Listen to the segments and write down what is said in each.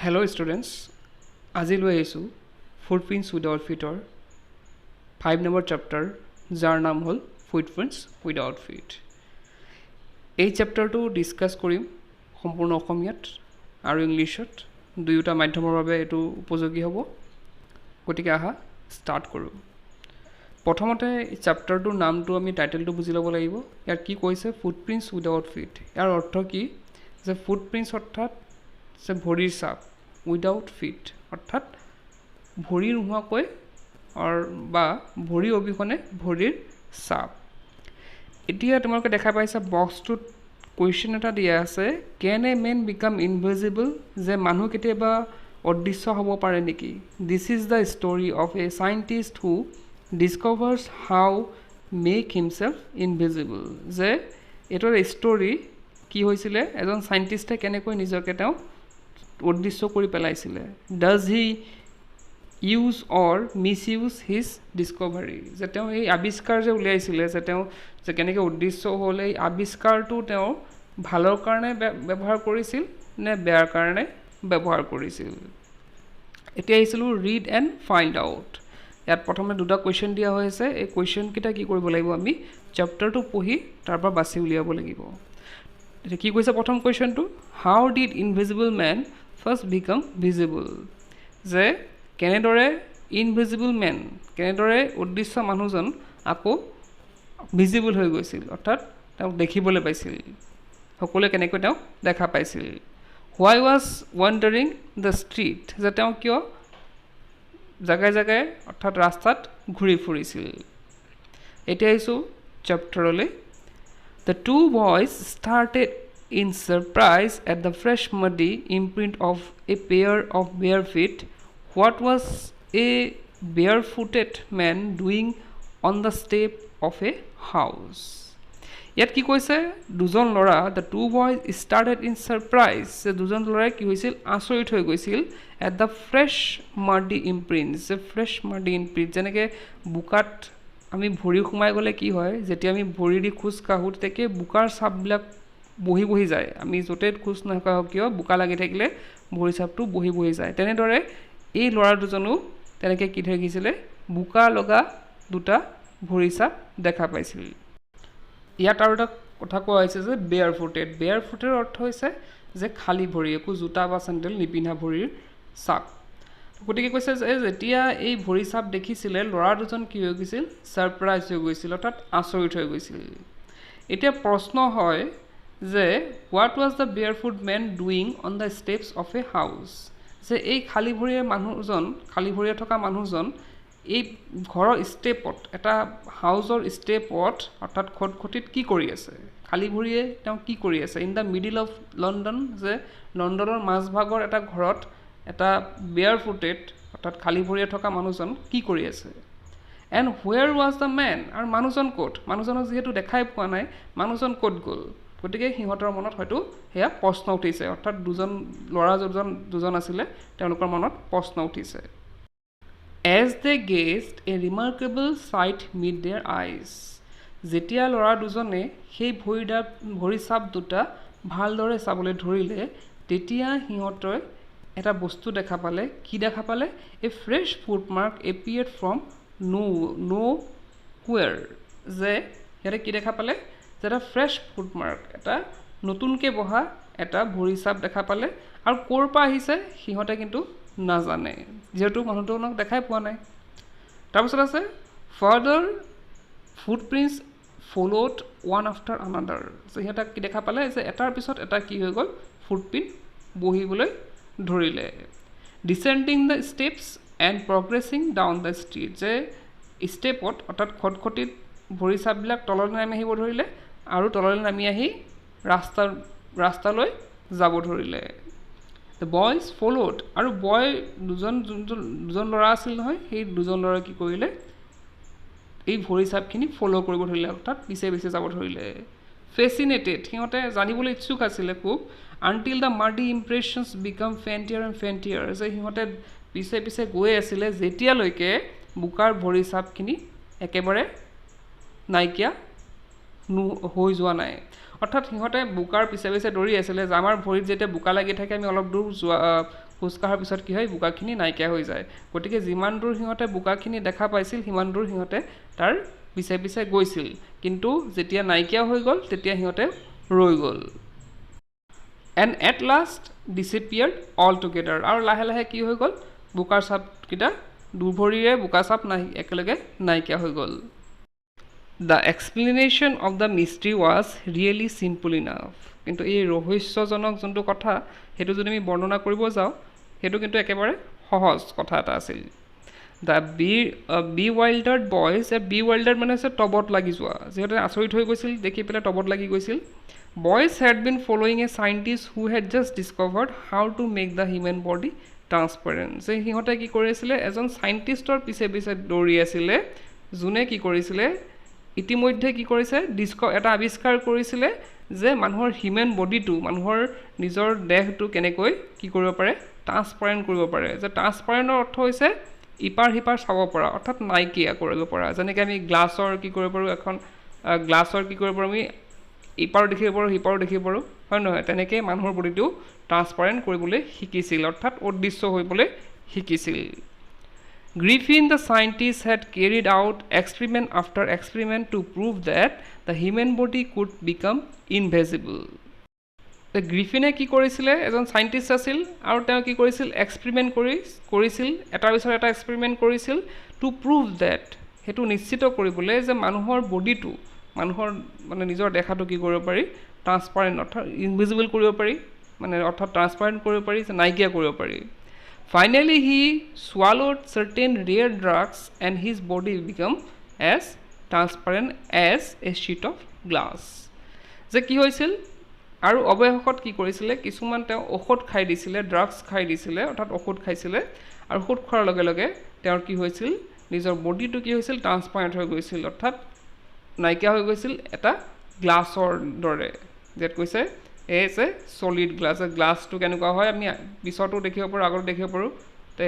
Hello students, আজি লৈ আহিছোঁ footprints without Fitr 5 number chapter যাৰ নাম হ'ল ফুটপ্ৰিণ্টছ উইদাউট ফিট। এই চেপ্টাৰটো ডিছকাছ কৰিম সম্পূৰ্ণ অসমীয়াত আৰু ইংলিছত, দুয়োটা মাধ্যমৰ বাবে এইটো উপযোগী হ'ব। গতিকে আহা ষ্টাৰ্ট কৰোঁ। প্ৰথমতে এই চেপ্টাৰটোৰ নামটো আমি টাইটেলটো বুজি ল'ব লাগিব। ইয়াত কি কৈছে? Footprints without fit. ইয়াৰ অৰ্থ কি যে ফুটপ্ৰিণ্টছ অৰ্থাৎ যে ভৰিৰ ছাপ, উইদাউট ফিট অৰ্থাৎ ভৰি নোহোৱাকৈ বা ভৰি অবিহনে ভৰিৰ ছাপ। এতিয়া তোমালোকে দেখা পাইছা বক্সটোত কুৱেশ্যন এটা দিয়া আছে, can a man become invisible? যে মানুহ কেতিয়াবা অদৃশ্য হ'ব পাৰে নেকি? This is the story of a scientist who discovers how make himself invisible. যে এইটোৰ ষ্টৰি কি হৈছিলে, এজন চাইণ্টিষ্টে কেনেকৈ নিজকে তেওঁ অদৃশ্য কৰি পেলাইছিলে। Does he use or misuse his discovery? যে তেওঁ এই আৱিষ্কাৰ যে উলিয়াইছিলে, যে তেওঁ যে কেনেকৈ অদৃশ্য হ'ল, এই আৱিষ্কাৰটো তেওঁ ভালৰ কাৰণে ব্যৱহাৰ কৰিছিল নে বেয়াৰ কাৰণে ব্যৱহাৰ কৰিছিল? এতিয়া আহিছিলোঁ ৰিড এণ্ড ফাইণ্ড আউট। ইয়াত প্ৰথমে দুটা কুৱেশ্যন দিয়া হৈছে। এই কুৱেশ্যনকেইটা কি কৰিব লাগিব? আমি চেপ্টাৰটো পঢ়ি তাৰ পৰা বাছি উলিয়াব লাগিব। এতিয়া কি কৈছে প্ৰথম কুৱেশ্যনটো? How did invisible man first become visible? যে কেনেদৰে ইনভিজিবল মেন, কেনেদৰে অদৃশ্য মানুহজন আকৌ ভিজিবল হৈ গৈছিল, অৰ্থাৎ তেওঁক দেখিবলৈ পাইছিল, সকলোৱে কেনেকৈ তেওঁক দেখা পাইছিল। Why was wandering the street? যে তেওঁ কিয় জেগাই জেগাই অৰ্থাৎ ৰাস্তাত ঘূৰি ফুৰিছিল। এতিয়া আহিছোঁ চেপ্টাৰলৈ। The two boys started in surprise at the fresh muddy imprint of a pair of bare feet. What was a barefooted man doing on the step of a house? ইয়াত কি কৈছে? দুজন ল'ৰা, the two boys started in surprise. যে দুজন ল'ৰাই কি হৈছিল? আচৰিত হৈ গৈছিল। At the fresh muddy imprints. যে ফ্ৰেছ মাৰ্ডি ইমপ্ৰিণ্ট, যেনেকৈ বোকাত আমি ভৰি সোমাই গ'লে কি হয়, যেতিয়া আমি ভৰি দি খোজ কাঢ়োঁ তেতিয়া বোকাৰ চাপবিলাক বহি বহি যায়। আমি য'তে খোজ নকাঢ়োঁ কিয়, বোকা লাগি থাকিলে ভৰি চাপটো বহি বহি যায়। তেনেদৰে এই ল'ৰা দুজনো তেনেকৈ কি থাকিছিলে? বোকা লগা দুটা ভৰি চাপ দেখা পাইছিল। ইয়াত আৰু এটা কথা কোৱা হৈছে যে বেয়াৰ ফুটেড। বেয়াৰ ফুটেৰ অৰ্থ হৈছে যে খালী ভৰি, একো জোতা বা চেণ্ডেল নিপিন্ধা ভৰিৰ চাপ। গতিকে কৈছে যে যেতিয়া এই ভৰি চাপ দেখিছিলে, ল'ৰা দুজন কি হৈ গৈছিল? ছাৰপ্ৰাইজ হৈ গৈছিল, অৰ্থাৎ আচৰিত হৈ গৈছিল। এতিয়া প্ৰশ্ন হয় যে what was the barefoot man doing on the steps of a house? যে এই খালী ভৰিৰে মানুহজন, খালী ভৰিৰে থকা মানুহজন এই ঘৰৰ ষ্টেপত, এটা হাউচৰ ষ্টেপত অৰ্থাৎ খটখটিত কি কৰি আছে? খালী ভৰিৰে তেওঁ কি কৰি আছে? In the middle of London. যে লণ্ডনৰ মাজভাগৰ এটা ঘৰত এটা বেয়াৰ ফুটেড অৰ্থাৎ খালী ভৰিৰে থকা মানুহজন কি কৰি আছে? And where was the man? আৰু মানুহজন ক'ত? মানুহজনক যিহেতু দেখাই পোৱা নাই, মানুহজন ক'ত গ'ল? গতিকে সিহঁতৰ মনত হয়তো সেয়া প্ৰশ্ন উঠিছে, অৰ্থাৎ ল'ৰা দুজন আছিলে, তেওঁলোকৰ মনত প্ৰশ্ন উঠিছে। As they gazed a remarkable sight met their eyes. যেতিয়া ল'ৰা দুজনে সেই ভৰি চাপ দুটা ভালদৰে চাবলৈ ধৰিলে, তেতিয়া সিহঁতে এটা বস্তু দেখা পালে। কি দেখা পালে? এ fresh ফুটমাৰ্ক appeared from no' where. যে সিহঁতে কি দেখা পালে? যে এটা ফ্ৰেছ ফুটমাৰ্ক, এটা নতুনকৈ বহা এটা ভৰি চাপ দেখা পালে। আৰু ক'ৰ পৰা আহিছে সিহঁতে কিন্তু নাজানে, যিহেতু মানুহজনক দেখাই পোৱা নাই। তাৰপিছত আছে further footprints followed one after another. যে সিহঁতে কি দেখা পালে? যে এটাৰ পিছত এটা কি হৈ গ'ল? ফুটপ্ৰিণ্ট বহিবলৈ ধৰিলে। Descending the steps and progressing down the street. যে ষ্টেপত অৰ্থাৎ খটখটিত ভৰি চাপবিলাক তললৈ নামি আহিব ধৰিলে আৰু তললৈ নামি আহি ৰাস্তালৈ যাব ধৰিলে। The boys followed. আৰু দুজন ল'ৰা আছিল নহয়, সেই দুজন ল'ৰাই কি কৰিলে? এই ভৰি চাপখিনি ফ'ল' কৰিব ধৰিলে, অৰ্থাৎ পিছে পিছে যাব ধৰিলে। ফেচিনেটেড, সিহঁতে জানিবলৈ ইচ্ছুক আছিলে খুব। Until the muddy impressions become fainter and fainter. যে সিহঁতে পিছে পিছে গৈ আছিলে যেতিয়ালৈকে বোকাৰ ভৰি চাপখিনি একেবাৰে নাইকিয়া হৈ যোৱা নাই। অৰ্থাৎ সিহঁতে বোকাৰ পিছে পিছে দৌৰি আছিলে, যে আমাৰ ভৰিত যেতিয়া বোকা লাগি থাকে আমি অলপ দূৰ খোজ কঢ়াৰ পিছত কি হয় বোকাখিনি নাইকিয়া হৈ যায় গতিকে যিমান দূৰ সিহঁতে বোকাখিনি দেখা পাইছিল সিমান দূৰ সিহঁতে তাৰ পিছে পিছে গৈছিল কিন্তু যেতিয়া নাইকিয়া হৈ গ'ল তেতিয়া সিহঁতে ৰৈ গ'ল and at last disappeared altogether আৰু লাহে লাহে কি হৈ গ'ল বোকাৰ চাপকিটা দুভৰিৰে বোকা চাপ নাই একেলগে নাইকিয়া হৈ গ'ল The explanation of the mystery was really simple enough কিন্তু এই ৰহস্যজনক যোনটো কথা হেতু যদি আমি বৰ্ণনা কৰিব যাও হেতু কিন্তু একেবাৰে সহজ কথা এটা আছিল The bewildered boys bewildered মানে আছে টবত লাগি যোৱা যেহেতু আচৰিত হৈ গৈছিল দেখি পেলে টবত লাগি গৈছিল Boys had been following a scientist who had just discovered how to make the human body transparent যে সিহঁতে কি কৰিছিলে এজন সাইন্টিষ্টৰ পিছে পিছে দৌৰি আছিল যোনে কি কৰিছিলে ইতিমধ্যে কি কৰিছে এটা আৱিষ্কাৰ কৰিছিলে যে মানুহৰ হিউম্যান বডিটো মানুহৰ নিজৰ দেহটো কেনেকৈ কি কৰিব পাৰে ট্ৰান্সপাৰেন্ট কৰিব পাৰে যে ট্ৰান্সপাৰেন্টৰ অৰ্থ হৈছে ইপাৰ হিপাৰ চাব পৰা অৰ্থাৎ নাইকিয়া কৰিব পৰা যেনেকৈ আমি গ্লাছৰ কি কৰিব পাৰো এখন গ্লাছৰ কি কৰিব পাৰো আমি ইপাৰ দেখিব পাৰো হিপাৰ দেখিব পাৰো হয় নহয় তেনেকৈ মানুহৰ বডিটো ট্ৰান্সপাৰেন্ট কৰিবলৈ শিকিছিল অৰ্থাৎ অদৃশ্য হৈবলৈ শিকিছিল Griffin the scientist had carried out experiment after experiment to prove that the human body could become invisible গ্ৰিফিনে কি কৰিছিলে এজন সাইন্টিষ্ট আছিল আৰু তেওঁ কি কৰিছিল এক্সপেৰিমেন্ট কৰিছিল এটাৰ পিছত এটা এক্সপেৰিমেন্ট কৰিছিল টু প্ৰুভ দ্যাট হেতু নিশ্চিত কৰিবলৈ যে মানুহৰ বডিটো মানুহৰ মানে নিজৰ দেখাটো কি কৰিব পাৰি ট্ৰান্সপাৰেন্ট অৰ্থাৎ ইনভিজিবল কৰিব পাৰি মানে অৰ্থাৎ ট্ৰান্সপাৰেন্ট কৰিব পাৰি যে নাইকিয়া কৰিব পাৰি Finally, he swallowed certain rare drugs and his body became as transparent as a sheet of glass. যে কি হৈছিল আৰু অৱশেষত কি কৰিছিলে কিছুমান তেওঁ ঔষধ খাই দিছিলে ড্ৰাগছ খাই দিছিলে অৰ্থাৎ ঔষধ খাইছিলে আৰু ঔষধ খোৱাৰ লগে লগে তেওঁৰ কি হৈছিল নিজৰ বডিটো কি হৈছিল ট্ৰান্সপাৰেন্ট হৈ গৈছিল অৰ্থাৎ নাইকিয়া হৈ গৈছিল এটা গ্লাছৰ দৰে যেত কৈছে এছে সলিড গ্লাছ গ্লাছটো কেনেকুৱা হয় আমি পিছতো দেখিব পাৰো আগত দেখিব পাৰো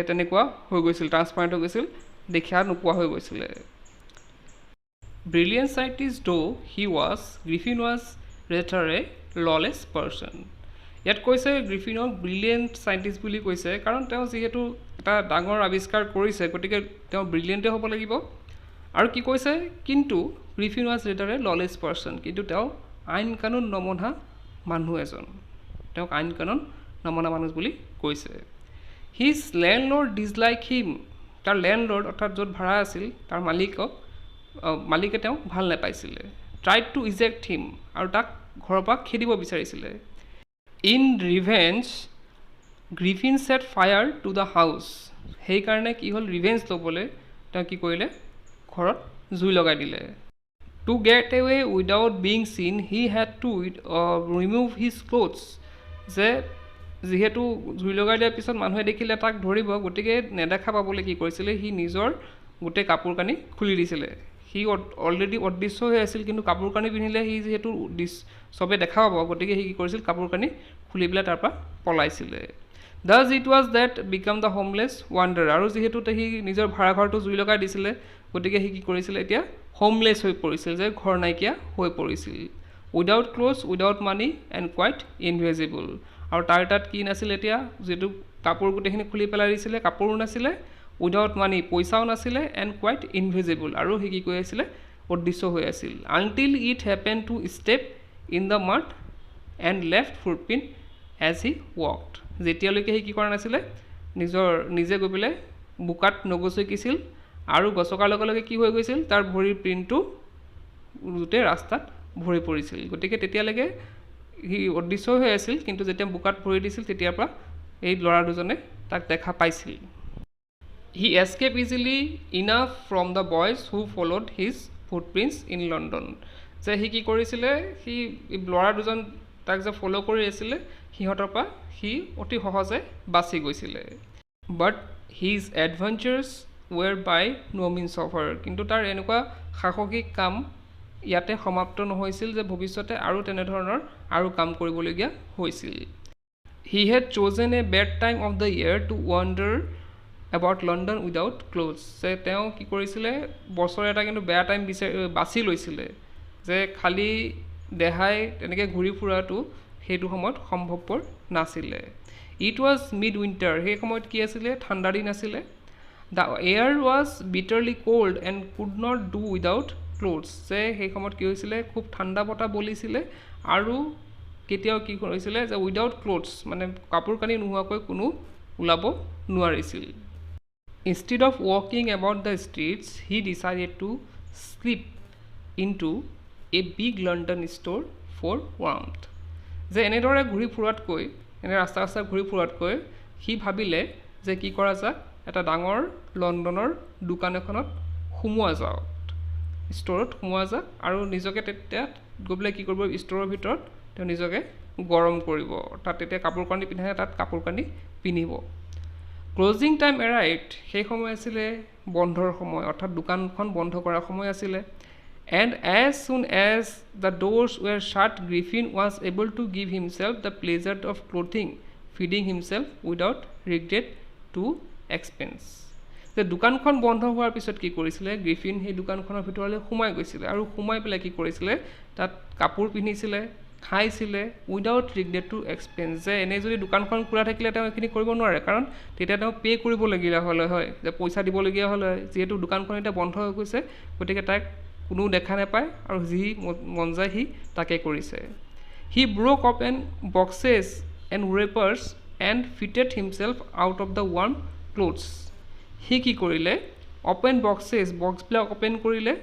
তেনেকুৱা হৈ গৈছিল ট্ৰান্সপাৰেন্ট হৈ গৈছিল দেখা নোপোৱা হৈ গৈছিল Brilliant scientist though he was Griffin was rather a lawless person ইয়াত কৈছে গ্ৰিফিনক ব্ৰিলিয়েন্ট সাইন্টিষ্ট বুলি কৈছে কাৰণ তেওঁ যেহেতু এটা ডাঙৰ আৱিষ্কাৰ কৰিছে গতিকে তেওঁ ব্ৰিলিয়েন্টে হ'ব লাগিব আৰু কি কৈছে কিন্তু Griffin was rather a lawless person কিন্তু তেওঁ আইন কানুন নমনা মানুহ এজন তেওঁক আইন কানুন নমনা মানুহ বুলি কৈছে হিজ ল্যান্ডলৰ্ড ডিসলাইক হিম তাৰ ল্যান্ডলৰ্ড অৰ্থাৎ য'ত ভাড়া আছিল তাৰ মালিকে তেওঁক ভাল নাপাইছিল ট্ৰাইড টু ইজেক্ট হিম আৰু তাক ঘৰৰ পৰা খেদিব বিচাৰিছিল in revenge Griffin set fire to the house সেই কাৰণে কি হ'ল ৰিভেঞ্জ ল'বলৈ তেওঁ কি কৰিলে ঘৰত জুই লগাই দিলে To get away without being seen, he had to remove his clothes. যে যেহেতু জুই লগাই দিয়াৰ পিছত মানুহে দেখিলে তাক ধৰিব গতিকে নেদেখা পাবলৈ কি কৰিছিলে সি নিজৰ গোটেই কাপোৰ কানি খুলি দিছিলে সি অলৰেডি অদৃশ্য হৈ আছিল কিন্তু কাপোৰ কানি পিন্ধিলে সি যেহেতু সবে দেখা পাব গতিকে সি কি কৰিছিল কাপোৰ কানি খুলি পেলাই তাৰ পৰা পলাইছিলে Thus it was that become the homeless wanderer আৰু যেহেতু সি নিজৰ ভাড়া ঘৰটো জুই লগাই দিছিলে গতিকে সি কি কৰিছিল এতিয়া হোমলেছ হৈ পৰিছিল যে ঘৰ নাইকিয়া হৈ পৰিছিল without cloth without money and quiet invisible আৰু তাৰ তাত কি নাছিল এতিয়া যেটো কাপোৰ গোটেইখিনি খুলি পেলাই দিছিলে কাপোৰো নাছিলে উইদাউট মানি পইচাও নাছিলে এণ্ড কোৱাইট ইনভিজিবল আৰু সি কি কৈ আছিল অদৃশ্য হৈ আছিল until it happen to step in the mud and left footprint as he walked যেতিয়ালৈকে সি কি কৰা নাছিলে নিজে গৈ পেলাই বোকাত নগচকিছিল আৰু গছকাৰ লগে লগে কি হৈ গৈছিল তাৰ ভৰিৰ প্ৰিণ্টটো গোটেই ৰাস্তাত ভৰি পৰিছিল গতিকে তেতিয়ালৈকে সি অদৃশ্য হৈ আছিল কিন্তু যেতিয়া বোকাত ভৰি দিছিল তেতিয়াৰ পৰা এই ল'ৰা দুজনে তাক দেখা পাইছিল He escaped easily enough from the boys who followed his footprints in London যে সি কি কৰিছিলে সি ল'ৰা দুজন তাক যে ফলো কৰি আছিল সিহঁতৰ পৰা সি অতি সহজে বাচি গৈছিল but his adventures were by no means over কিন্তু তাৰ এনেকুৱা সাহসিক কাম ইয়াতে সমাপ্ত নহৈছিল যে ভৱিষ্যতে আৰু তেনে ধৰণৰ আৰু কাম কৰিবলগীয়া হৈছিল He had chosen a bad time of the year to wander about London without clothes যে তেওঁ কি কৰিছিল বছৰ এটা কিন্তু বেয়া টাইম বাছি লৈছিল যে খালি দেহাই তেনেকৈ ঘূৰি ফুৰাটো সেইটো সময়ত সম্ভৱপৰ নাছিল ইট ৱাজ মিড উইণ্টাৰ, সেই সময়ত কি আছিলে, ঠাণ্ডা দিন আছিলে। The air was bitterly cold and could not do without clothes, যে সেই সময়ত কি হৈছিলে, খুব ঠাণ্ডা বতাহ বলিছিলে আৰু কেতিয়াও কি কৰিছিলে যে উইদাউট ক্লথছ, মানে কাপোৰ কানি নোহোৱাকৈ কোনো ওলাব নোৱাৰিছিল। ইনষ্টেড অফ ৱাকিং about the streets he decided to slip into a big London store for warmth, যে এনেদৰে ঘূৰি ফুৰাতকৈ, এনে ৰাস্তা ৰাস্তা ঘূৰি ফুৰাতকৈ সি ভাবিলে যে কি কৰা যাক, এটা ডাঙৰ লণ্ডনৰ দোকান এখনত সোমোৱা যাওক, ষ্ট'ৰত সোমোৱা যাওক আৰু নিজকে তেতিয়া গৈ পেলাই কি কৰিব, ষ্ট'ৰৰ ভিতৰত তেওঁ নিজকে গৰম কৰিব, তাত তেতিয়া কাপোৰ কানি পিন্ধাই তাত কাপোৰ কানি পিন্ধিব। ক্লজিং টাইম এৰাইভড, সেই সময় আছিলে বন্ধৰ সময়, অৰ্থাৎ দোকানখন বন্ধ কৰাৰ সময় আছিলে। And as soon as the doors were shut Griffin was able to give himself the pleasure of clothing feeding himself without regret to expense, যে দোকানখন বন্ধ হোৱাৰ পিছত কি কৰিছিলে, গ্ৰিফিন সেই দোকানখনৰ ভিতৰলৈ সোমাই গৈছিলে আৰু সোমাই পেলাই কি কৰিছিলে, তাত কাপোৰ পিন্ধিছিলে, খাইছিলে উইদাউট ৰিগ্ৰেট টু এক্সপেন্স, যে এনেই যদি দোকানখন খোলা থাকিলে তেওঁ এইখিনি কৰিব নোৱাৰে, কাৰণ তেতিয়া তেওঁ পে' কৰিবলগীয়া হ'লে হয়, যে পইচা দিবলগীয়া হ'লে হয়, যিহেতু দোকানখন এতিয়া বন্ধ হৈ গৈছে গতিকে তাক কোনো দেখা নাপায় আৰু যি মন যায় সি তাকে কৰিছে। He broke open boxes and wrappers and fitted himself out of the warm clothes, সি কি কৰিলে, অপেন বক্সেছ, বক্সবিলাক অপেন কৰিলে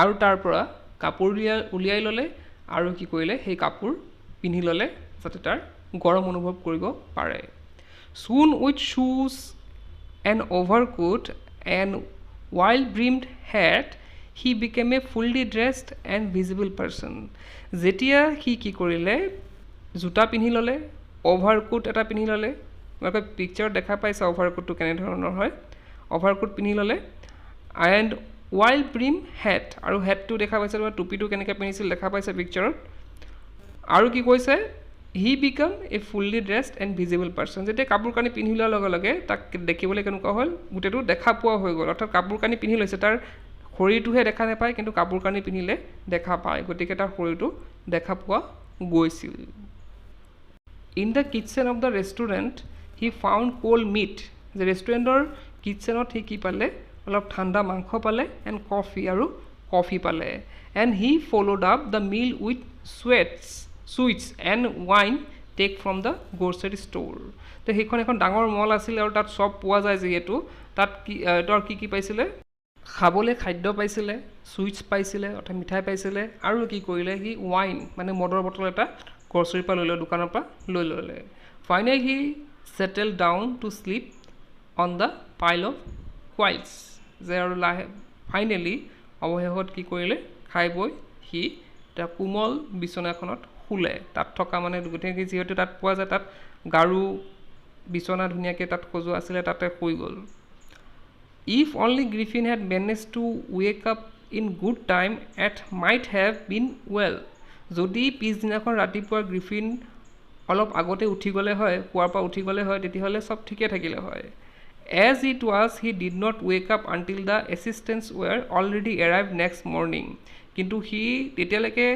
আৰু তাৰ পৰা কাপোৰ উলিয়াই ল'লে আৰু কি কৰিলে, সেই কাপোৰ পিন্ধি ল'লে যাতে তাৰ গৰম অনুভৱ কৰিব পাৰে। চুন উইথ শ্বুজ and overcoat and wild brimmed hat he became a fully dressed and visible person, যেতিয়া সি কি কৰিলে, জোতা পিন্ধি ল'লে, অভাৰকোট এটা পিন্ধি ল'লে, তোমালোকে পিকচাৰত দেখা পাইছে অভাৰকোটটো কেনেধৰণৰ হয়, অভাৰকোট পিন্ধি ল'লে, এণ্ড ৱাইল্ড ব্ৰিম হেট, আৰু হেটটো দেখা পাইছে, টুপিটো কেনেকৈ পিন্ধিছিল দেখা পাইছে পিকচাৰত, আৰু কি কৈছে, he become a fully dressed and visible person, যেতিয়া কাপোৰ কানি পিন্ধি লোৱাৰ লগে লগে তাক দেখিবলৈ কেনেকুৱা হ'ল, গোটেইটো দেখা পোৱা হৈ গ'ল, অৰ্থাৎ কাপোৰ কানি পিন্ধি লৈছে, তাৰ শৰীৰটোহে দেখা নাপায় কিন্তু কাপোৰ কানি পিন্ধিলে দেখা পায়, গতিকে তাৰ শৰীৰটো দেখা পোৱা গৈছিল। In the kitchen of the restaurant he found cold meat, যে ৰেষ্টুৰেণ্টৰ কিটচেনত সি কি পালে, অলপ ঠাণ্ডা মাংস পালে, এণ্ড কফি, আৰু কফি পালে। And he followed up the meal with sweets and wine take from the grocery store, তো সেইখন এখন ডাঙৰ মল আছিলে আৰু তাত চব পোৱা যায়, যিহেতু তাত কি কি পাইছিলে, খাবলৈ খাদ্য পাইছিলে, চুইটছ পাইছিলে অৰ্থাৎ মিঠাই পাইছিলে, আৰু কি কৰিলে, সি ৱাইন মানে মদৰ বটল এটা গ্ৰ'চাৰীৰ পৰা লৈ ল'লে, দোকানৰ পৰা লৈ ল'লে। Finally he settle down to sleep on the pile of whites, যে আৰু ফাইনেলি অৱশেষত কি কৰিলে, খাই বৈ সি এটা কোমল বিচনাখনত শুলে, তাত থকা মানে গোটেইখিনি যিহেতু তাত পোৱা যায়, তাত গাৰু বিচনা ধুনীয়াকৈ তাত সজোৱা আছিলে, তাতে শুই গ'ল। If only Griffin had manage to wake up in good time it might have been well, যদি পিছদিনাখন ৰাতিপুৱা গ্ৰিফিন অলপ আগতে উঠি গ'লে হয়, শুৱাৰ পৰা উঠি গ'লে হয়, তেতিয়াহ'লে চব ঠিকে থাকিলে হয়। As it was he did not wake up until the assistants were already arrive next morning, কিন্তু সি তেতিয়ালৈকে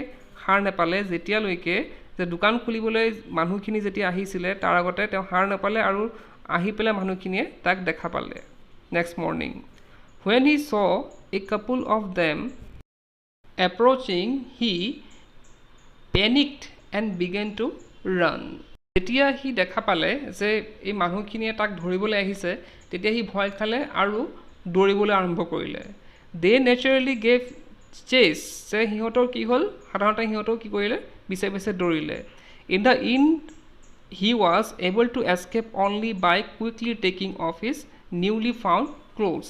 সাৰ নাপালে যেতিয়ালৈকে যে দোকান খুলিবলৈ মানুহখিনি যেতিয়া আহিছিলে তাৰ আগতে তেওঁ সাৰ নাপালে আৰু আহি পেলাই মানুহখিনিয়ে তাক দেখা পালে next morning. When he saw a couple of them approaching he panicked and began to run, যেতিয়া সি দেখা পালে যে এই মানুহখিনিয়ে তাক ধৰিবলৈ আহিছে তেতিয়া সি ভয় খালে আৰু দৌৰিবলৈ আৰম্ভ কৰিলে। দে নেচাৰেলি গেভ চেছ, যে সিহঁতৰ কি হ'ল, সাধাৰণতে সিহঁতেও কি কৰিলে, পিছে পিছে দৌৰিলে। In the end he was able to escape only by quickly taking off his newly found clothes,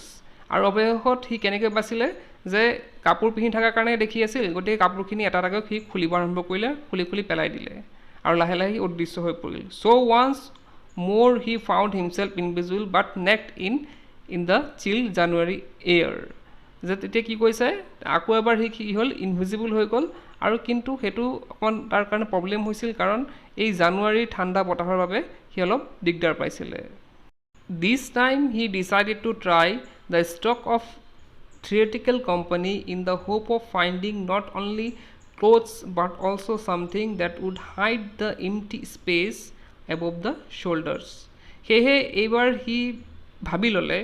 আৰু অৱশেষত সি কেনেকৈ বাচিলে, যে কাপোৰ পিন্ধি থকাৰ কাৰণে দেখি আছিল, গতিকে কাপোৰখিনি এটা এটাকৈ সি খুলিব আৰম্ভ কৰিলে, খুলি খুলি পেলাই দিলে আৰু লাহে লাহে সি অদৃশ্য হৈ পৰিল। So' once more he found himself invisible but naked in the chill January air, যে তেতিয়া কি কৈছে, আকৌ এবাৰ সি কি হ'ল, ইনভিজিবল হৈ গ'ল, আৰু কিন্তু সেইটো অকণ তাৰ কাৰণে প্ৰব্লেম হৈছিল, কাৰণ এই জানুৱাৰীৰ ঠাণ্ডা বতাহৰ বাবে সি অলপ দিগদাৰ পাইছিলে। This time he decided to try the stock of theatrical company in the hope of finding not only clothes but also something that would hide the empty space above the shoulders. সেয়েহে এইবাৰ হি ভাবি ল'লে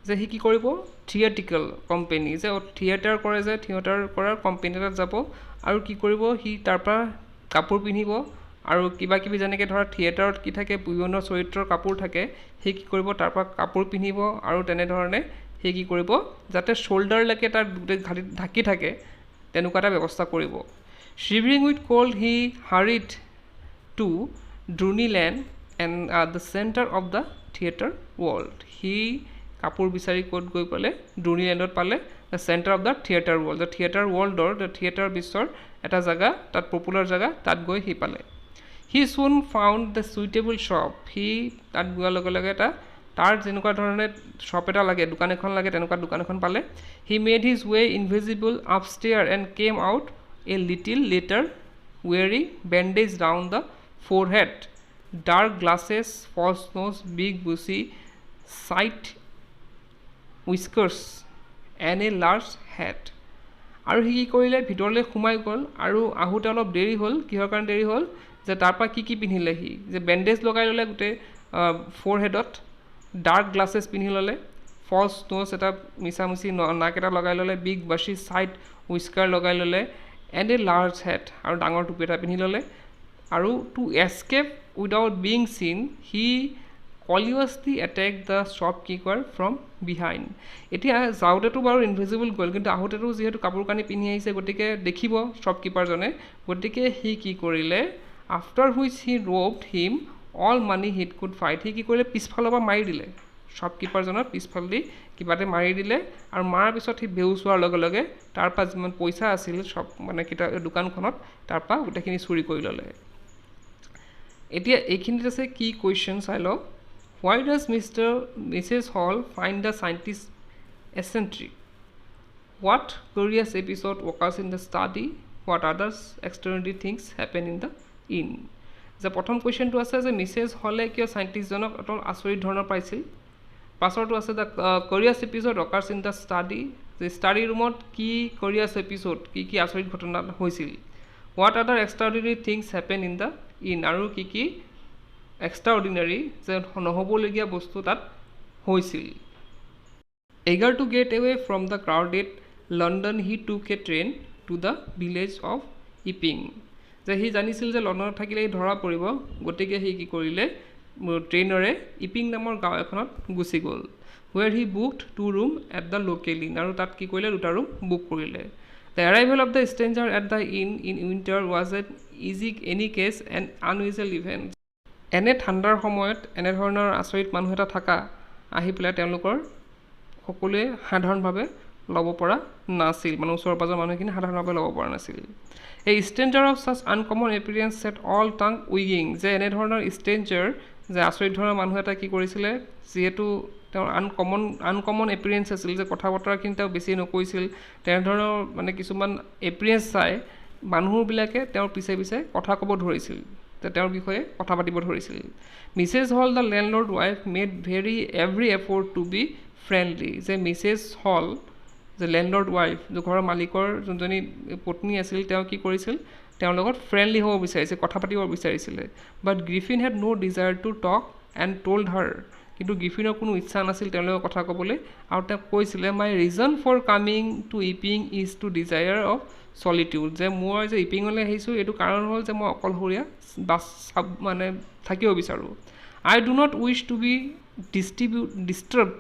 যে হি কি কৰিব থিয়েটিকেল company যে theatre কৰে যে থিয়েটাৰ কৰাৰ কোম্পানী এটাত যাব আৰু কি কৰিব হি তাৰ পৰা কাপোৰ পিন্ধিব আৰু কিবা কিবি যেনেকৈ ধৰা থিয়েটাৰত কি থাকে বিভিন্ন চৰিত্ৰৰ কাপোৰ থাকে হি কি কৰিব তাৰ পৰা কাপোৰ পিন্ধিব আৰু তেনেধৰণে হি কি কৰিব যাতে শোল্ডাৰলৈকে তাৰ গোটেই ঘাটিত ঢাকি থাকে তেনেকুৱা এটা ব্যৱস্থা কৰিব shivering with cold he hurried to Druryland and at the center of the theater world he কাপোৰ বিচাৰি ক'ত গৈ পালে ড্ৰুনিলেণ্ডত পালে the centre of the theatre world the theatre ৱৰ্ল্ডৰ দ্য থিয়েটাৰ বিশ্বৰ এটা জেগা তাত পপুলাৰ জেগা তাত গৈ সি পালে হি চুন ফাউণ্ড দ্য চুইটেবল শ্বপ সি তাত যোৱাৰ লগে লগে এটা তাৰ যেনেকুৱা ধৰণে শ্বপ এটা লাগে দোকান এখন লাগে তেনেকুৱা দোকান এখন পালে he made his way invisible upstairs and came out a little later wearing bandage down the forehead dark glasses false nose big bushy side whiskers and a large hat আৰু হি কি কৰিলে ভিতৰলৈ সোমাই গ'ল আৰু আহোঁতে অলপ দেৰি হ'ল কিহৰ কাৰণে দেৰি হ'ল যে তাৰ পৰা কি পিন্ধিলে সি যে বেণ্ডেজ লগাই ল'লে গোটেই ফ'ৰহেডত ডাৰ্ক গ্লাছেছ পিন্ধি ল'লে ফলছ নোজ এটা মিছামিচি নাক এটা লগাই ল'লে বিগ বাছি চাইড উইস্কাৰ লগাই ল'লে এণ্ড এ লাৰ্জ হেট আৰু ডাঙৰ টুপি এটা পিন্ধি ল'লে আৰু two escape without being seen he callously attack the shopkeeper from behind এতিয়া যাওঁতেতো বাৰু ইনভিজিবল গ'ল কিন্তু আহোঁতেতো যিহেতু কাপোৰ কানি পিন্ধি আহিছে গতিকে দেখিব শ্বপকিপাৰজনে গতিকে সি কি কৰিলে after which he robbed him all money hit could fight সি কি কৰিলে পিছফালৰ পৰা মাৰি দিলে শ্বপকিপাৰজনৰ পিছফালেদি কিবা এটা মাৰি দিলে আৰু মৰাৰ পিছত সি বেহুচ হোৱাৰ লগে লগে তাৰ পৰা যিমান পইচা আছিল শ্বপ মানে কিতাপ দোকানখনত তাৰ পৰা গোটেইখিনি চুৰি কৰি ল'লে এতিয়া এইখিনিত আছে কি কুৱেশ্যন চাই লওক Why does Mrs. Hall find the scientist eccentric? What curious episode occurs in the study? What other extraordinary things happen in the inn? The প্ৰথম কুৱেশ্যনটো আছে যে মিছেছ হলে কিয় চাইণ্টিষ্টজনক অটল আচৰিত ধৰণৰ পাইছিল পাছৰটো আছে the curious episode occurs in the study যে ষ্টাডি ৰুমত কি কৰিয়াছ এপিছড কি আচৰিত ঘটনা হৈছিল what other extraordinary things happen in the in আৰু কি এক্সট্ৰাঅৰ্ডিনাৰী যে নহ'বলগীয়া বস্তু তাত হৈছিল eager to get away from the crowded London he took a train to the village of Epping যে সি জানিছিল যে লণ্ডনত থাকিলে ধৰা পৰিব গতিকে সি কি কৰিলে ট্ৰেইনৰে ইপিং নামৰ গাঁও এখনত গুচি গ'ল where he booked 2 room at the local inn আৰু তাত কি কৰিলে 2টা ৰুম বুক কৰিলে the arrival of the stranger at the inn in winter was an any case an unusual event এনে ঠাণ্ডাৰ সময়ত এনেধৰণৰ আচৰিত মানুহ এটা থকা আহি পেলাই তেওঁলোকৰ সকলোৱে সাধাৰণভাৱে ল'ব পৰা নাছিল মানে ওচৰৰ পাজৰ মানুহখিনি সাধাৰণভাৱে ল'ব পৰা নাছিল এই stranger of such uncommon experience set all tongue wagging যে এনেধৰণৰ ষ্ট্ৰেঞ্জাৰ যে আচৰিত ধৰণৰ মানুহ এটা কি কৰিছিলে যিহেতু তেওঁৰ আনকমন এপিৰিয়েঞ্চ আছিল যে কথা বতৰাখিনি তেওঁ বেছি নকৈছিল তেনেধৰণৰ মানে কিছুমান এপিৰিয়েঞ্চ চাই মানুহবিলাকে তেওঁৰ পিছে পিছে কথা ক'ব ধৰিছিল তেওঁৰ বিষয়ে কথা পাতিব ধৰিছিল Mrs Hall the landlord wife made every effort to be friendly যে মিছেছ হল যে লেণ্ডলৰ্ড ৱাইফ যে ঘৰৰ মালিকৰ যোনজনী পত্নী আছিল তেওঁ কি কৰিছিল তেওঁৰ লগত ফ্ৰেণ্ডলি হ'ব বিচাৰিছিল কথা পাতিব বিচাৰিছিলে but Griffin had no' desire to talk and told her কিন্তু গ্ৰিফিনৰ কোনো ইচ্ছা নাছিল তেওঁৰ লগত কথা ক'বলৈ আৰু তেওঁ কৈছিলে my reason for coming to Iping is to desire of solitude যে মই যে ইপিঙলৈ আহিছোঁ এইটো কাৰণ হ'ল যে মই অকলশৰীয়া মানে থাকিব বিচাৰোঁ I do not wish to be disturbed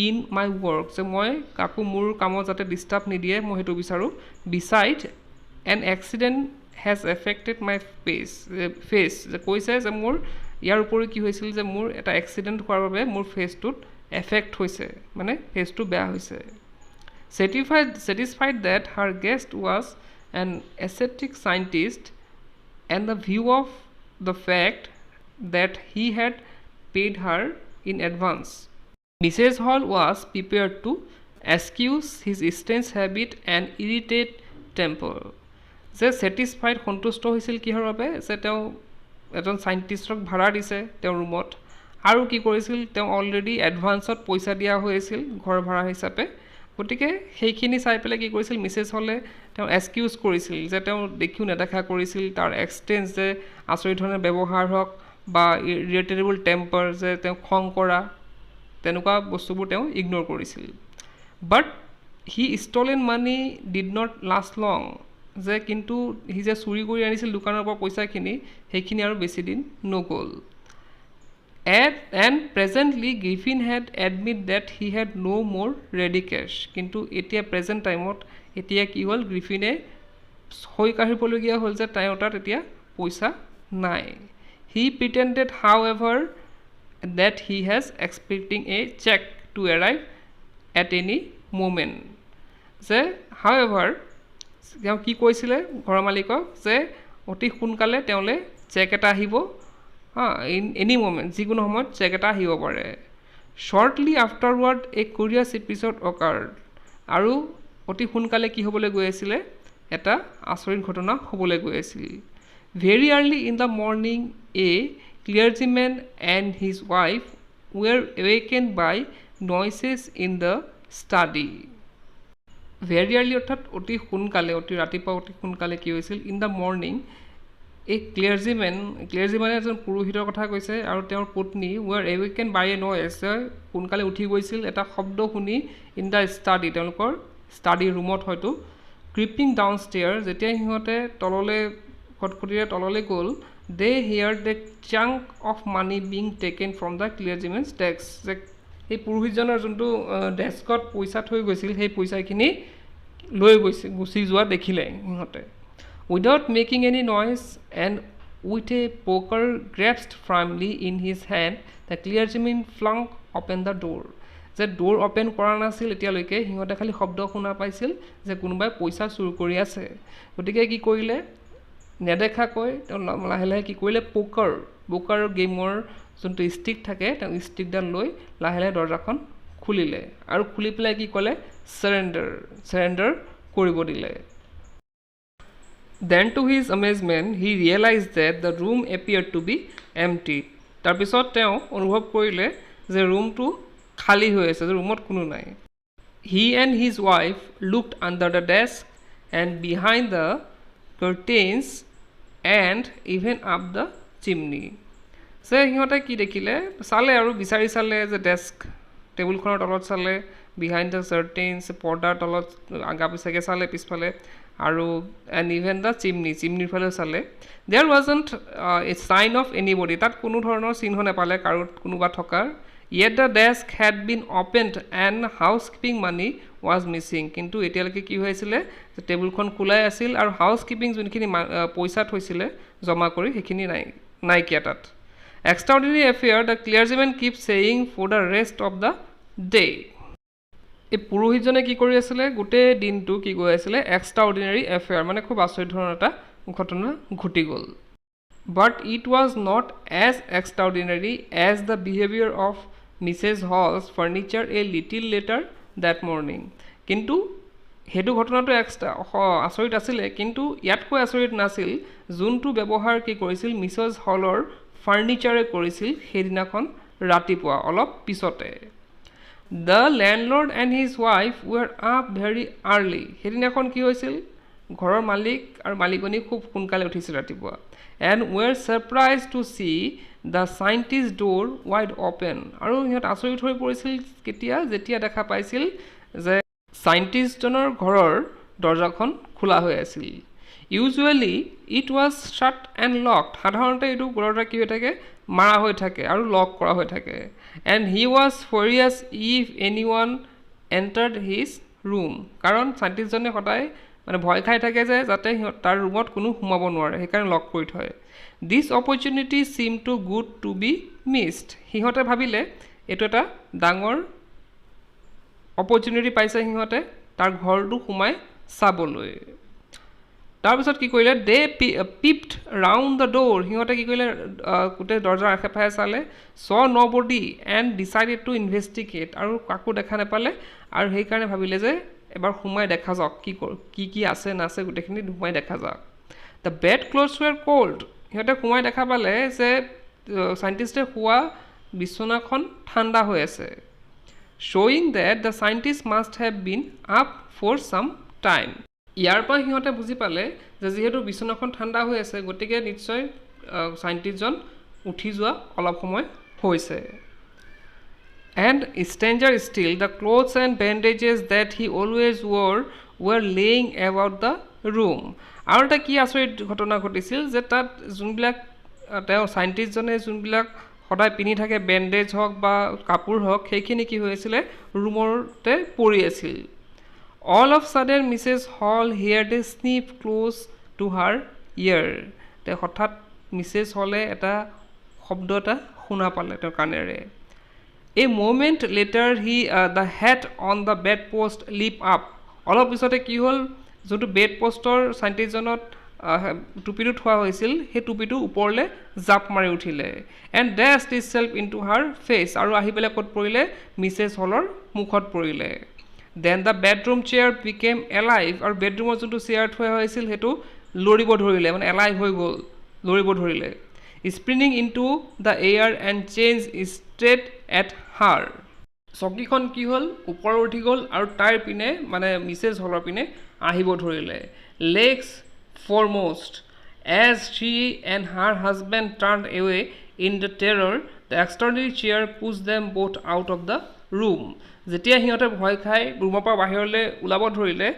in my work যে মই কাকো মোৰ কামত যাতে ডিষ্টাৰ্ব নিদিয়ে মই সেইটো বিচাৰোঁ beside N accident has affected my face যে কৈছে যে মোৰ ইয়াৰ উপৰি কি হৈছিল যে মোৰ এটা এক্সিডেণ্ট হোৱাৰ বাবে মোৰ ফেচটোত এফেক্ট হৈছে মানে ফেচটো বেয়া হৈছে satisfied that her guest was an ascetic scientist and the view of the fact that he had paid her in advance. Mrs. Hall was prepared to excuse his strange habit and irritate temper. যে satisfied সন্তুষ্ট হৈছিল কিহৰ বাবে যে তেওঁ এজন চাইণ্টিষ্টক ভাড়া দিছে তেওঁৰ ৰুমত আৰু কি কৰিছিল তেওঁ অলৰেডি এডভান্সত পইচা দিয়া হৈছিল ঘৰ ভাড়া হিচাপে গতিকে সেইখিনি চাই পেলাই কি কৰিছিল মিছেছ হলে তেওঁ এক্সকিউজ কৰিছিল যে তেওঁ দেখিও নেদেখা কৰিছিল তাৰ এক্সটেঞ্চ যে আচৰিত ধৰণৰ ব্যৱহাৰ হওক বা ইৰিটেবল টেম্পাৰ যে তেওঁ খং কৰা তেনেকুৱা বস্তুবোৰ তেওঁ ইগন'ৰ কৰিছিল but he stolen money did not last long যে কিন্তু সি যে চুৰি কৰি আনিছিল দোকানৰ পৰা পইচাখিনি সেইখিনি আৰু বেছি দিন নগ'ল and presently Griffin had admit that he had no more ready cash কিন্তু এতিয়া প্ৰেজেণ্ট টাইমত এতিয়া কি হ'ল গ্ৰিফিনে হৈ কাঢ়িবলগীয়া হ'ল যে তেওঁৰ তাত এতিয়া পইচা নাই he pretended however that he has expecting a check to arrive at any moment যে however তেওঁ কি কৈছিলে ঘৰৰ মালিকক যে অতি সোনকালে তেওঁলৈ চেক এটা আহিব in any moment যিকোনো সময়ত চেক এটা আহিব পাৰে shortly afterward a curious episode occurred আৰু অতি সোনকালে কি হ'বলৈ গৈ আছিলে এটা আচৰিত ঘটনা হ'বলৈ গৈ আছিল very early in the morning a clergyman and his wife were awakened by noises in the study very early অৰ্থাৎ অতি সোনকালে অতি ৰাতিপুৱা অতি সোনকালে কি হৈছিল in the morning এই ক্লেয়াৰজিমেনে এজন পুৰোহিতৰ কথা কৈছে আৰু তেওঁৰ পত্নী ৱেৰ এৱেকেন বাই এ নয়েজ সোনকালে উঠি গৈছিল এটা শব্দ শুনি ইন দ্য ষ্টাডি তেওঁলোকৰ ষ্টাডি ৰুমত হয়তো ক্ৰিপিং ডাউন ষ্টেয়াৰ যেতিয়া সিহঁতে তললৈ খটখটিৰে তললৈ গ'ল they hear the chink of money being taken from the clergymen's desk যে সেই পুৰোহিতজনৰ যোনটো ডেস্কত পইচা থৈ গৈছিল সেই পইচাখিনি লৈ গুচি যোৱা দেখিলে সিহঁতে without making any noise and with a poker grasped firmly in his hand the clergyman flung open the door যে ডোৰ অপেন কৰা নাছিল এতিয়ালৈকে সিহঁতে খালি শব্দ শুনা পাইছিল যে কোনোবাই পইচা চুৰ কৰি আছে গতিকে কি কৰিলে নেদেখাকৈ তেওঁ লাহে লাহে কি কৰিলে পোকাৰ গেমৰ যোনটো ষ্টিক থাকে তেওঁ ষ্টিকডাল লৈ লাহে লাহে দৰজাখন খুলিলে আৰু খুলি পেলাই কি ক'লে চাৰেণ্ডাৰ কৰিব দিলে Then to his amazement, he realized that the room appeared to be empty. তাৰপিছত তেওঁ অনুভৱ কৰিলে যে ৰুমটো খালী হৈ আছে যে ৰুমত কোনো নাই He and his wife looked under the desk and behind the curtains and even up the chimney. যে সিহঁতে কি দেখিলে চালে আৰু বিচাৰি চালে যে ডেস্ক টেবুলখনৰ তলত চালে বিহাইণ্ড দ্য কাৰ্টেইনছ পৰ্দাৰ তলত আগা পিছাকে চালে পিছফালে আৰু এণ্ড ইভেন দ্য চিমনিৰ ফালে চালে there wasn't a sign of anybody তাত কোনো ধৰণৰ চিহ্ন নাপালে কাৰো কোনোবা থকাৰ yet the desk had been opened and housekeeping money was missing কিন্তু এতিয়ালৈকে কি হৈ আছিলে যে টেবুলখন খোলাই আছিল আৰু হাউচ কিপিং যোনখিনি পইচা থৈছিলে জমা কৰি সেইখিনি নাইকিয়া তাত extraordinary affair the clergymen keep saying for the rest of the day এই পুৰোহিতজনে কি কৰি আছিলে গোটেই দিনটো কি গৈ আছিলে এক্সট্ৰাঅৰ্ডিনেৰী এফেয়াৰ মানে খুব আচৰিত ধৰণৰ এটা ঘটনা ঘটি গ'ল but it was not as extraordinary as the behaviour of Mrs Hall's furniture a little later that morning কিন্তু সেইটো ঘটনাটো আচৰিত আছিলে কিন্তু ইয়াতকৈ আচৰিত নাছিল যোনটো ব্যৱহাৰ কি কৰিছিল মিছেছ হলৰ ফাৰ্নিচাৰে কৰিছিল সেইদিনাখন ৰাতিপুৱা অলপ পিছতে The landlord and his wife were up very early. সেইদিনাখন কি হৈছিল ঘৰৰ মালিক আৰু মালিকনী খুব সোনকালে উঠিছিল ৰাতিপুৱা and were surprised to see the scientist's door wide open. আৰু সিহঁত আচৰিত হৈ পৰিছিল যেতিয়া দেখা পাইছিল যে চাইণ্টিষ্টজনৰ ঘৰৰ দৰজাখন খোলা হৈ আছিল Usually it was shut and locked. সাধাৰণতে এইটো দৰজা কি হৈ থাকে মাৰা হৈ থাকে আৰু লক কৰা হৈ থাকে and he was furious if anyone entered his room কাৰণ চাইণ্টিষ্টজনে সদায় মানে ভয় খাই থাকে যে যাতে তাৰ ৰুমত কোনো সোমাব নোৱাৰে সেইকাৰণে লক কৰি থয় this opportunity seemed too good to be missed সিহঁতে ভাবিলে এইটো এটা ডাঙৰ অপৰচুনিটি পাইছে সিহঁতে তাৰ ঘৰটো সোমাই চাবলৈ তাৰপিছত কি কৰিলে they peeped round the door সিহঁতে কি কৰিলে গোটেই দৰজাৰ আশে পাশে চালে saw nobody and decided to investigate আৰু কাকো দেখা নাপালে আৰু সেইকাৰণে ভাবিলে যে এবাৰ সোমাই দেখা যাওক কি আছে নাছে গোটেইখিনি সোমাই দেখা যাওক দ্য বেড ক্লথছ ৱেৰ কোল্ড সিহঁতে সোমাই দেখা পালে যে চাইণ্টিষ্টে শোৱা বিচনাখন ঠাণ্ডা হৈ আছে শ্বয়িং that the scientist must have been up for some time ইয়াৰ পৰা সিহঁতে বুজি পালে যে যিহেতু বিচনাখন ঠাণ্ডা হৈ আছে গতিকে নিশ্চয় চাইণ্টিষ্টজন উঠি যোৱা অলপ সময় হৈছে and stranger still the clothes and bandages that he always wore were laying about the room আৰু এটা কি আচৰিত ঘটনা ঘটিছিল যে তাত যোনবিলাক তেওঁ সাইন্টিষ্টজনে যোনবিলাক সদায় পিন্ধি থাকে বেণ্ডেজ হওক বা কাপোৰ হওক সেইখিনি কি হৈছিলে ৰুমতে পৰি আছিল all of sudden Mrs. Hall heard a sniff close to her ear তে হঠাৎ মিছেছ হলে এটা শব্দ এটা শুনা পালে তেওঁৰ কাণেৰে A moment later the hat on the bedpost leaped up অলপ পিছতে কি হ'ল যোনটো বেড পোষ্টৰ সাইন্টিষ্টজনত টুপিটো থোৱা হৈছিল সেই টুপিটো ওপৰলে জাপ মাৰি উঠিলে and dashed itself into her face আৰু আহি পেলাই ক'ত পৰিলে মিছেছ হলৰ মুখত পৰিলে then the bedroom chair became alive আৰু বেডৰুমৰ যোনটো চেয়াৰ থোৱা হৈছিল সেইটো লৰিব ধৰিলে মানে এলাইভ হৈ গ'ল লৰিব ধৰিলে spinning into the air and changed straight at her চকীখন কি হ'ল ওপৰ উঠি গ'ল আৰু তাইৰ পিনে মানে মিছেছ হলৰ পিনে আহিব ধৰিলে legs foremost as she and her husband turned away in the terror the extraordinary chair pushed them both out of the room যেতিয়া সিহঁতে ভয় খাই ৰুমৰ পৰা বাহিৰলৈ ওলাব ধৰিলে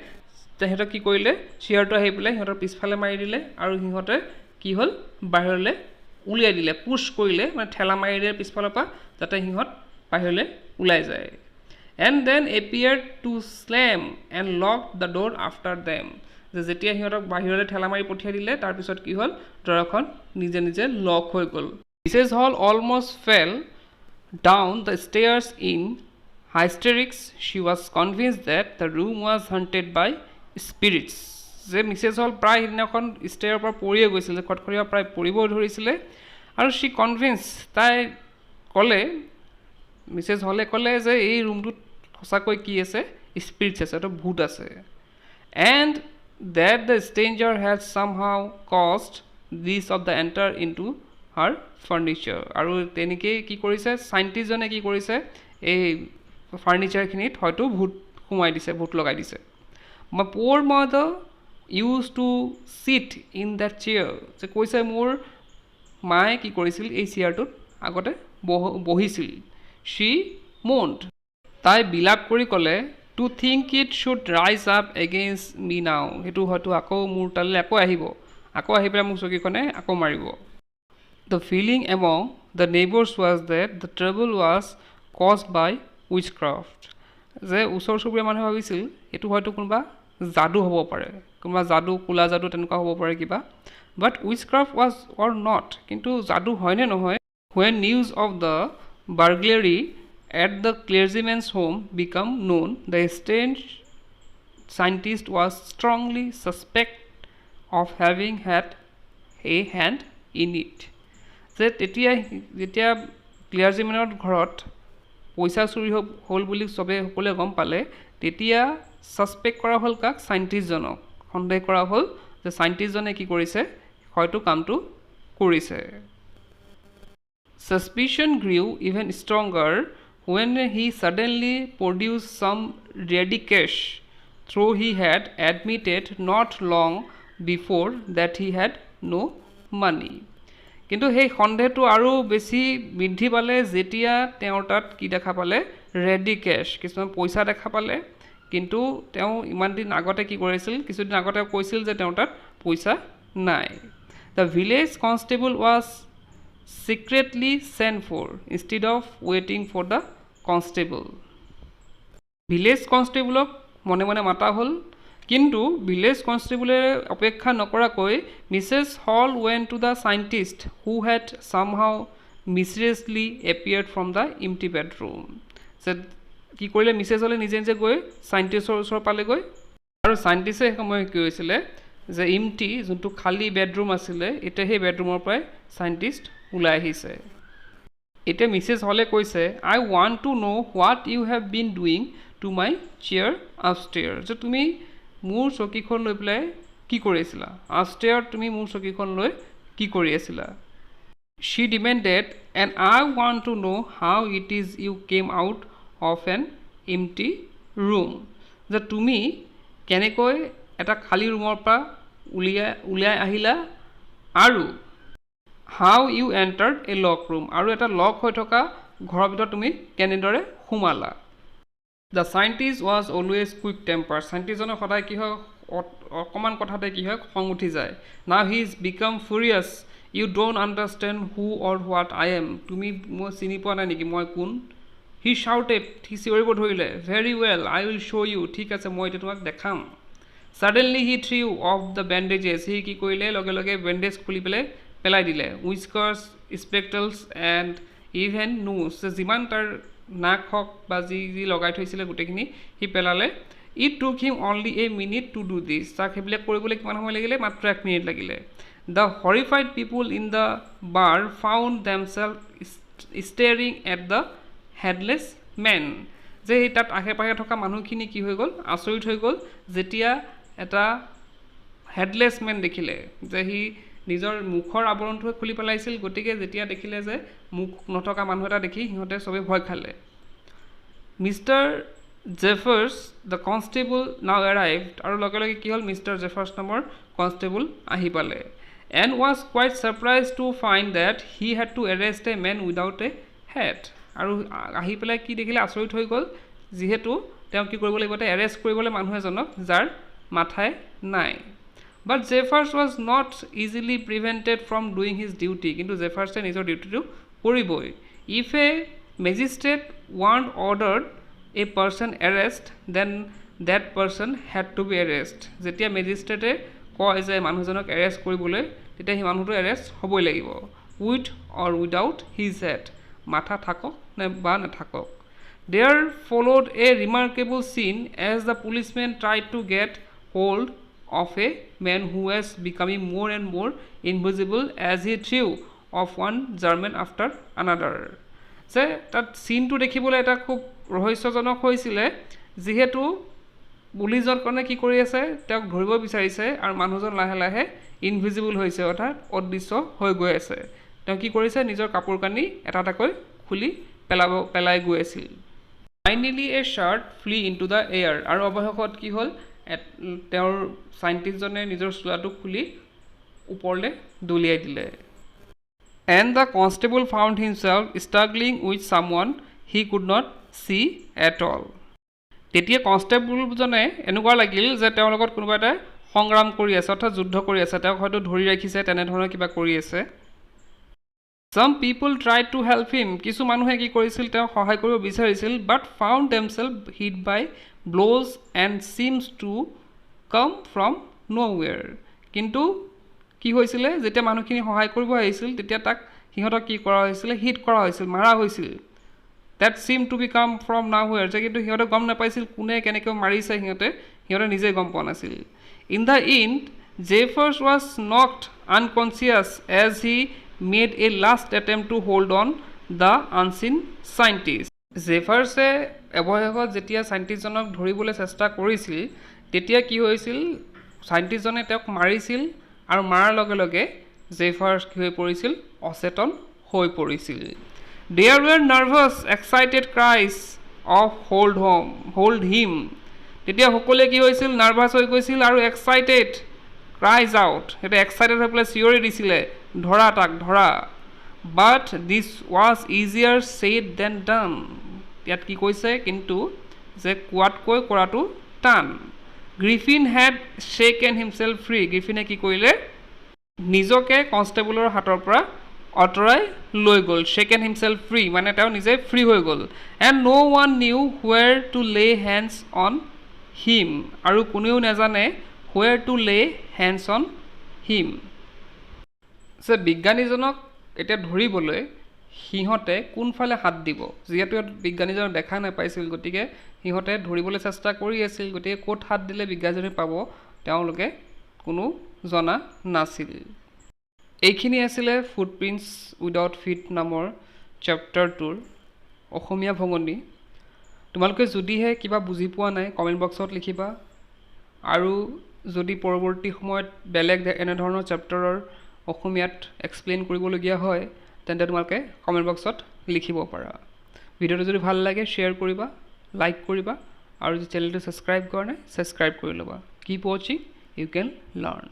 তেহেঁতে কি কৰিলে চেয়াৰটো আহি পেলাই সিহঁতৰ পিছফালে মাৰি দিলে আৰু সিহঁতে কি হ'ল বাহিৰলৈ উলিয়াই দিলে পুশ কৰিলে মানে ঠেলা মাৰি দিলে পিছফালৰ পৰা যাতে সিহঁত বাহিৰলৈ ওলাই যায় and then appeared to slam and lock the door after them যেতিয়া সিহঁতক বাহিৰলৈ ঠেলা মাৰি পঠিয়াই দিলে তাৰপিছত কি হ'ল দৰখন নিজে নিজে লক হৈ গ'ল Mrs. Hall almost fell down the stairs in hysterics she was convinced that the room was haunted by spirits যে মিছেছ হল প্ৰায় সিদিনাখন ষ্টেয়াৰৰ পৰা পৰিয়ে গৈছিলে খটখটীয়া প্ৰায় পৰিব ধৰিছিলে আৰু সি কনভিন্স তাই ক'লে মিছেছ হলে ক'লে যে এই ৰুমটোত সঁচাকৈ কি আছে স্পিৰিটছ আছে এটা ভূত আছে and that the stranger had somehow caused this of the enter into her furniture আৰু তেনেকৈ কি কৰিছে সাইন্টিষ্টজনে কি কৰিছে এই ফাৰ্নিচাৰখিনিত হয়তো ভূত সোমাই দিছে ভূত লগাই দিছে my poor mother used to sit in that chair যে কৈছে মোৰ মায়ে কি কৰিছিল এই চেয়াৰটোত আগতে বহিছিল she moaned তাই বিলাপ কৰি ক'লে to think it should rise up against me now হেতু হয়তো আকৌ মোৰ তালে আকৌ আহিব আকৌ আহি পেলাই মোক চকীখনে আকৌ মাৰিব the feeling among the neighbors was that the trouble was caused by witchcraft যে ওচৰ চুবুৰীয়া মানুহে ভাবিছিল এটো হয়তো কোনোবা জাদু হ'ব পাৰে কোনোবা জাদু কুলা জাদু তেনেকুৱা হ'ব পাৰে কিবা but witchcraft was or not কিন্তু জাদু হয় নে নহয় when news of the burglary at the clergyman's home became known the strange scientist was strongly suspect of having had a hand in it যে যেতিয়া ক্লিয়াৰজিমেনৰ ঘৰত পইচা চুৰি হ'ল বুলি সবে সকলে গম পালে তেতিয়া সাসপেক্ট কৰা হ'ল কাক সাইন্টিষ্টজনক সন্দেহ কৰা হ'ল যে সাইন্টিষ্টজনে কি কৰিছে হয়তো কামটো কৰিছে suspicion grew even stronger when he suddenly produced some ready cash though he had admitted not long before that he had no money কিন্তু সেই সন্দেহটো আৰু বেছি বৃদ্ধি পালে যেতিয়া তেওঁৰ তাত কি দেখা পালে ৰেডি কেশ কিছুমান পইচা দেখা পালে কিন্তু তেওঁ ইমান দিন আগতে কি কৰিছিল কিছুদিন আগতে কৈছিল যে তেওঁৰ তাত পইচা নাই the village constable was secretly sent for instead of waiting for the constable village constable মনে মনে মাতা হ'ল কিন্তু ভিলেজ কনষ্টেবলে অপেক্ষা নকৰাকৈ Mrs hall went to the scientist who had somehow mysteriously appeared from the empty bedroom যে কি কৰিলে মিছেছ হলে নিজে নিজে গৈ সাইন্টিষ্টৰ ওচৰ পালেগৈ আৰু সাইন্টিষ্টে সময় কি হৈছিলে যে এমটি যোনটো খালি বেডৰুম আছিলে এটা সেই বেডৰুমৰ পৰাই সাইন্টিষ্ট ওলাই আহিছে এটা মিছেছ হলে কৈছে I want to know what you have been doing to my chair upstairs যে তুমি মোৰ চকীখন লৈ পেলাই কি কৰি আছিলা আপষ্টেয়াৰ তুমি মোৰ চকীখন লৈ কি কৰি আছিলা she demanded and I want to know how it is you came out of an empty room যে তুমি কেনেকৈ এটা খালি ৰুমৰ পৰা উলিয়াই আহিলা আৰু how you entered a lock room, আৰু এটা লক হৈ থকা ঘৰৰ ভিতৰত তুমি কেনেদৰে সোমালা। The scientist was always quick temper, চাইণ্টিষ্টজনৰ সদায় কি হয় অকণমান কথাতে কি হয় খং উঠি যায়। Now he is become furious, you don't understand who or what I am, তুমি মই চিনি পোৱা নাই নেকি মই কোন। হি শ্বাউটেড, সি চিঞৰিব ধৰিলে, very well I will show' you, ঠিক আছে মই এতিয়া তোমাক দেখাম। Suddenly he threw off the bandages, সি কি কৰিলে লগে লগে বেণ্ডেজ খুলি পেলাই দিলে। Whiskers, spectacles and even nose, যিমান তাৰ নাক হওক বা যি লগাই থৈছিলে গোটেইখিনি সি পেলালে। ইট টুক হিম only a minute to do দিছ, তাক সেইবিলাক কৰিবলৈ কিমান সময় লাগিলে, মাত্ৰ 1 মিনিট লাগিলে। The horrified people in the bar found themselves staring at the headless man, যে সেই তাত আশে পাশে থকা মানুহখিনি কি হৈ গ'ল, আচৰিত হৈ গ'ল যেতিয়া এটা হেডলেছ মেন দেখিলে, যে সি নিজৰ মুখৰ আৱৰণটোৱে খুলি পেলাইছিল, গতিকে যেতিয়া দেখিলে যে মুখ নথকা মানুহ এটা দেখি সিহঁতে চবেই ভয় খালে। মিষ্টাৰ জেফাৰ্ছ দ্য কনষ্টেবল নাও এৰাইভড, আৰু লগে লগে কি হ'ল মিষ্টাৰ জেফাৰ্ছ নামৰ কনষ্টেবল আহি পালে। And was quite surprised to find that he had to arrest a man without a head, আৰু আহি পেলাই কি দেখিলে আচৰিত হৈ গ'ল, যিহেতু তেওঁ কি কৰিব লাগিব, এৰেষ্ট কৰিবলৈ মানুহ এজনক যাৰ মাথাই নাই। But Jaffers was not easily prevented from doing his duty, কিন্তু জেফাৰ্ছে নিজৰ ডিউটিটো কৰিবই। If a magistrate want ordered a person arrest then that person had to be arrest, যেতিয়া মেজিষ্ট্ৰেটে কয় যে মানুহজনক এৰেষ্ট কৰিবলৈ, তেতিয়া সেই মানুহটো এৰেষ্ট হ'বই লাগিব, with or without his head, মাথা থাকক নে বা নাথাকক। There followed a remarkable scene as the policemen tried to get hold of a man who was becoming more and more invisible as he threw off one German after another, যে তাত চিনটো দেখিবলৈ এটা খুব ৰহস্যজনক হৈছিলে, যিহেতু পুলিচজনে কি কৰি আছে তেওঁক ধৰিব বিচাৰিছে আৰু মানুহজন লাহে লাহে ইনভিজিবল হৈছে, অৰ্থাৎ অদৃশ্য হৈ গৈ আছে। তেওঁ কি কৰিছে নিজৰ কাপোৰ কানি এটা এটাকৈ খুলি পেলাই গৈ আছিল। ফাইনেলি এ শ্বাৰ্ট ফ্লি ইনটু দ্য এয়াৰ, আৰু অৱশেষত কি হ'ল তেওঁৰ চাইণ্টিষ্টজনে নিজৰ চোলাটো খুলি ওপৰলৈ দলিয়াই দিলে। And the constable found himself struggling with someone he could not see at all, তেতিয়া কনষ্টেবলজনে এনেকুৱা লাগিল যে তেওঁৰ লগত কোনোবা এটা সংগ্ৰাম কৰি আছে, অৰ্থাৎ যুদ্ধ কৰি আছে, তেওঁক হয়তো ধৰি ৰাখিছে, তেনেধৰণৰ কিবা কৰি আছে। Some people tried to help him, কিছু মানুহে কি কৰিছিল তেওঁক সহায় কৰিব বিচাৰিছিল, but found themselves hit by blows and seems to come from nowhere, কিন্তু কি হৈছিলে যেতিয়া মানুহখিনি সহায় কৰিব আহিছিল তেতিয়া তাক সিহঁতক কি কৰা হৈছিলে, হিট কৰা হৈছিল, মাৰা হৈছিল। that seemed to be come from nowhere, যে কিন্তু সিহঁতে গম নাপাইছিল কোনে কেনেকৈ মাৰিছে, সিহঁতে নিজে গম পোৱা নাছিল। In the end, Jeffers was knocked unconscious as he made a last attempt to hold on the unseen scientist. জেফাৰ্ছে অৱশেষত যেতিয়া চাইণ্টিষ্টজনক ধৰিবলৈ চেষ্টা কৰিছিল, তেতিয়া কি হৈছিল, চাইণ্টিষ্টজনে তেওঁক মাৰিছিল, আৰু মাৰাৰ লগে লগে জেফাৰ্ছ কি হৈ পৰিছিল, অচেতন হৈ পৰিছিল। There were nervous, excited cries of hold him, তেতিয়া সকলোৱে কি হৈছিল, নাৰ্ভাছ হৈ গৈছিল আৰু এক্সাইটেড ক্ৰাইজ আউট, সেইটো এক্সাইটেড হৈ পেলাই চিঞৰি দিছিলে, ধৰা তাক ধৰা। But this was easier said than done, ইয়াত কি কৈছে কিন্তু যে কোৱাতকৈ কৰাটো টান। Griffin had shaken himself free, গ্ৰিফিনে কি কৰিলে নিজকে কনষ্টেবলৰ হাতৰ পৰা আঁতৰাই লৈ গ'ল, শেকেন হিমছেল্ফ ফ্ৰী মানে তেওঁ নিজে ফ্ৰী হৈ গ'ল। And no' one knew where to lay hands on him, আৰু কোনেও নাজানে where to lay hands on him, যে বিজ্ঞানীজনক এতিয়া ধৰিবলৈ সিহঁতে কোনফালে হাত দিব, যিহেতু বিজ্ঞানীজনক দেখা নাপাইছিল, গতিকে সিহঁতে ধৰিবলৈ চেষ্টা কৰি আছিল, গতিকে ক'ত হাত দিলে বিজ্ঞানীজনে পাব তেওঁলোকে কোনো জনা নাছিল। এইখিনি আছিলে ফুটপ্ৰিণ্টছ উইদাউট ফিট নামৰ চেপ্টাৰটোৰ অসমীয়া ভঙনি। তোমালোকে যদিহে কিবা বুজি পোৱা নাই কমেণ্ট বক্সত লিখিবা, আৰু যদি পৰৱৰ্তী সময়ত বেলেগ এনেধৰণৰ চেপ্টাৰৰ অসমীয়াত এক্সপ্লেইন কৰিবলগীয়া হয় তেন্তে তোমালোকে কমেণ্ট বক্সত লিখিব পাৰা। ভিডিঅ'টো যদি ভাল লাগে শ্বেয়াৰ কৰিবা, লাইক কৰিবা, আৰু যদি চেনেলটো ছাবস্ক্ৰাইব কৰা নাই ছাবস্ক্ৰাইব কৰি ল'বা। কিপ ৱাচিং, ইউ কেন লাৰ্ণ।